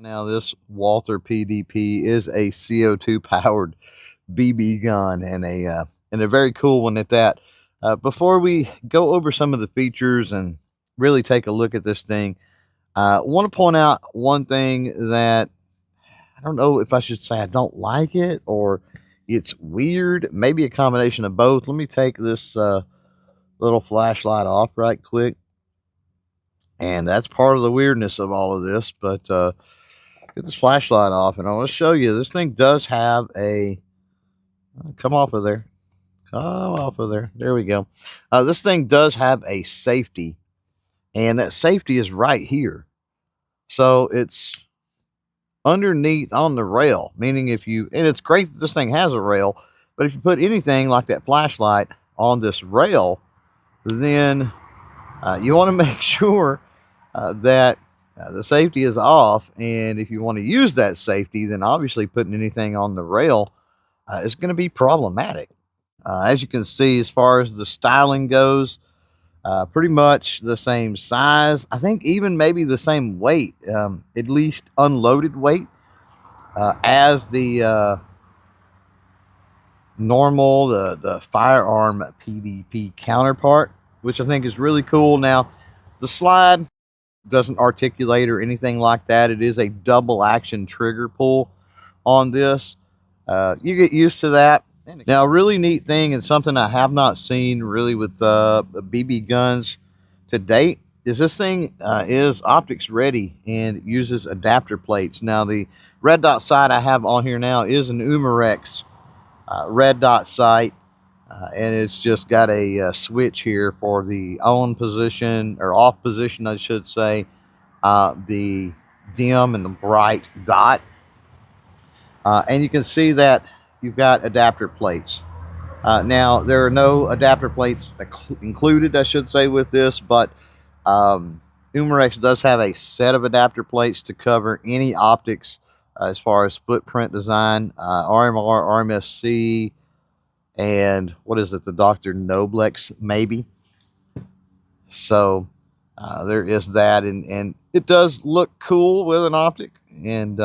Now, this Walther PDP is a CO2 powered BB gun, and a very cool one at that. Before we go over some of the features and really take a look at this thing, I want to point out one thing that I don't know if I should say I don't like it or it's weird, maybe a combination of both. Let me take this little flashlight off right quick, and that's part of the weirdness of all of this. But get this flashlight off, and I want to show you this thing does have a come off of there. Come off of there. There we go. This thing does have a safety, and that safety is right here. So it's underneath on the rail, meaning if you, and it's great that this thing has a rail, but if you put anything like that flashlight on this rail, then you want to make sure that the safety is off. And if you want to use that safety, then obviously putting anything on the rail is going to be problematic. As you can see, as far as the styling goes, pretty much the same size. I think even maybe the same weight, at least unloaded weight, as the normal, the firearm PDP counterpart, which I think is really cool. Now, the slide doesn't articulate or anything like that. It is a double action trigger pull on this. You get used to that. Now, a really neat thing and something I have not seen really with BB guns to date is this thing is optics ready and uses adapter plates. Now, the red dot sight I have on here now is an Umarex red dot sight, and it's just got a switch here for the on position or off position, I should say, the dim and the bright dot. And you can see that you've got adapter plates. Now, there are no adapter plates included, I should say, with this, but Umarex does have a set of adapter plates to cover any optics as far as footprint design, RMR, RMSC, and what is it, the Dr. Noblex, maybe. So there is that, and it does look cool with an optic, and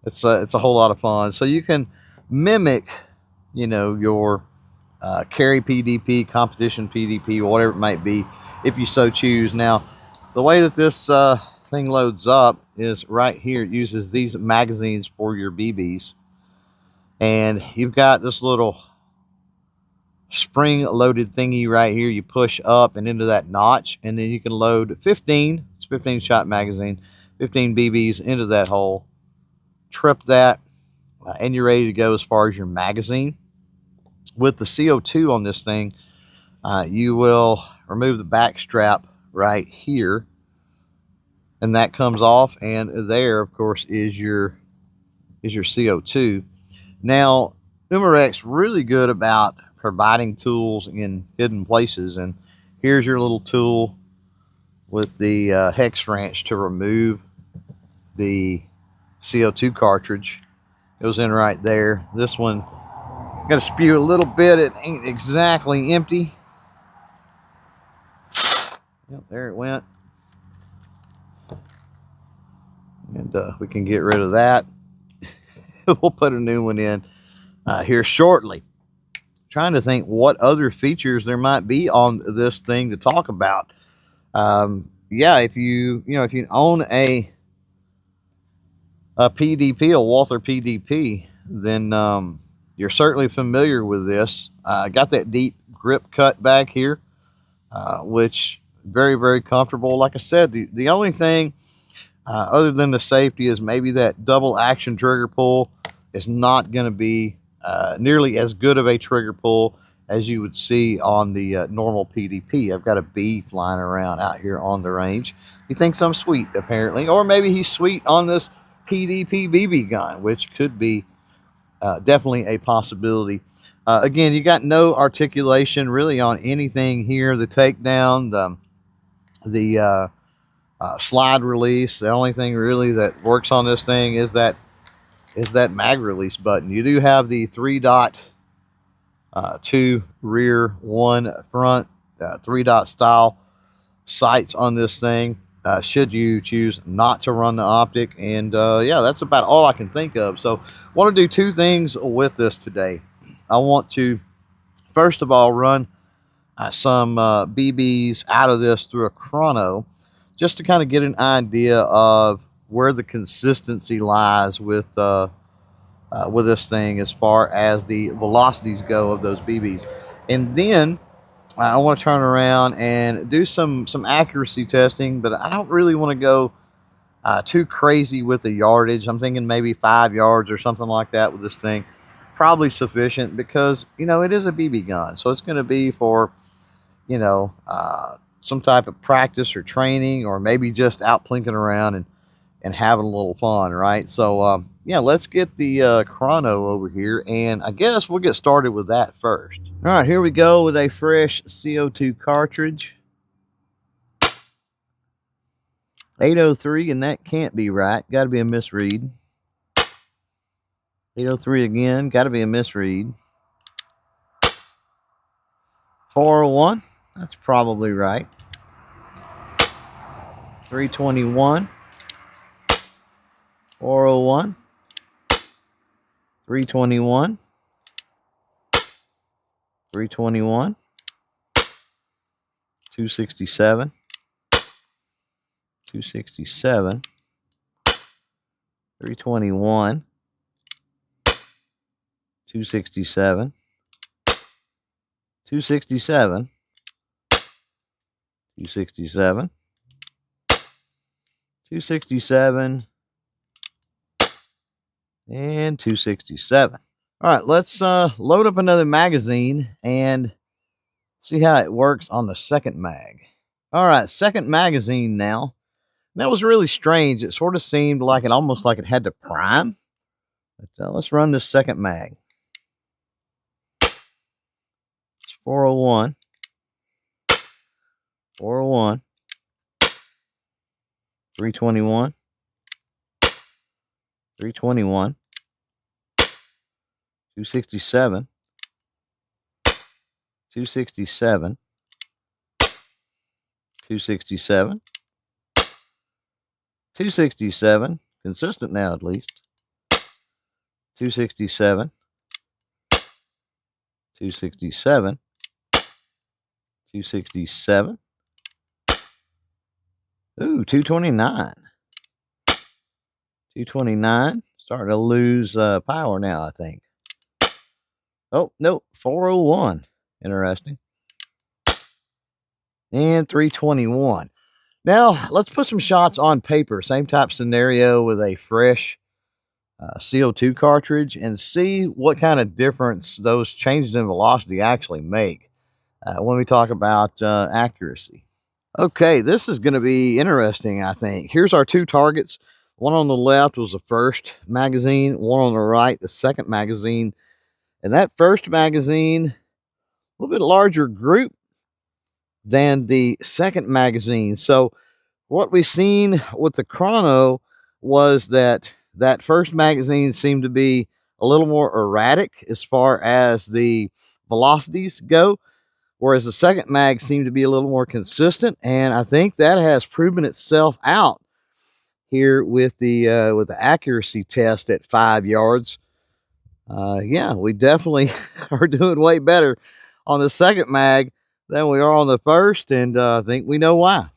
it's a whole lot of fun. So you can mimic, your carry PDP, competition PDP, whatever it might be, if you so choose. Now, the way that this thing loads up is right here. It uses these magazines for your BBs, and you've got this little spring loaded thingy right here. You push up and into that notch, and then you can load 15. It's 15 shot magazine, 15 BBs into that hole. Trip that, and you're ready to go as far as your magazine. With the CO2 on this thing, you will remove the back strap right here, and that comes off, and there, of course, is your CO2. Now, Umarex really good about providing tools in hidden places, and here's your little tool with the hex wrench to remove the CO2 cartridge. Goes in right there. This one got to spew a little bit. It ain't exactly empty. Yep, there it went. And we can get rid of that. We'll put a new one in here shortly. Trying to think what other features there might be on this thing to talk about. Yeah, if you own a PDP, a Walther PDP, then you're certainly familiar with this. Got that deep grip cut back here, which very, very comfortable. Like I said, the only thing other than the safety is maybe that double action trigger pull is not going to be nearly as good of a trigger pull as you would see on the normal PDP. I've got a bee flying around out here on the range. He thinks I'm sweet, apparently, or maybe he's sweet on this PDP BB gun, which could be definitely a possibility. Again, you got no articulation really on anything here. The takedown, the slide release. The only thing really that works on this thing is that mag release button. You do have the 3-dot, 2 rear, 1 front, 3-dot style sights on this thing. should you choose not to run the optic. And yeah, that's about all I can think of. So I want to do two things with this today. I want to, first of all, run some BBs out of this through a chrono, just to kind of get an idea of where the consistency lies with this thing as far as the velocities go of those BBs. And then I want to turn around and do some accuracy testing, but I don't really want to go too crazy with the yardage. I'm thinking maybe 5 yards or something like that with this thing. Probably sufficient because, you know, it is a BB gun. So it's going to be for, you know, some type of practice or training, or maybe just out plinking around and having a little fun, right? So, yeah, let's get the chrono over here, and I guess we'll get started with that first. All right, here we go with a fresh CO2 cartridge. 803, and that can't be right. Got to be a misread. 803 again. Got to be a misread. 401. That's probably right. 321. 401. 321. 321. 267. 267. 321. 267. 267. 267. 267. And 267. All right, let's load up another magazine and see how it works on the second mag. All right, second magazine now. And that was really strange. It sort of seemed like it almost like it had to prime. But let's run this second mag. It's 401. 401. 321. 321. 267. 267. 267. 267. Consistent now, at least. 267. 267. 267. Ooh, 229. 229. Starting to lose power now, I think. Oh, no, 401. Interesting. And 321. Now, let's put some shots on paper. Same type scenario with a fresh CO2 cartridge, and see what kind of difference those changes in velocity actually make when we talk about accuracy. Okay, this is going to be interesting, I think. Here's our two targets. One on the left was the first magazine, one on the right, the second magazine. And that first magazine, a little bit larger group than the second magazine. So what we seen with the chrono was that that first magazine seemed to be a little more erratic as far as the velocities go, whereas the second mag seemed to be a little more consistent. And I think that has proven itself out here with the accuracy test at 5 yards. Yeah, we definitely are doing way better on the second mag than we are on the first, and I think we know why.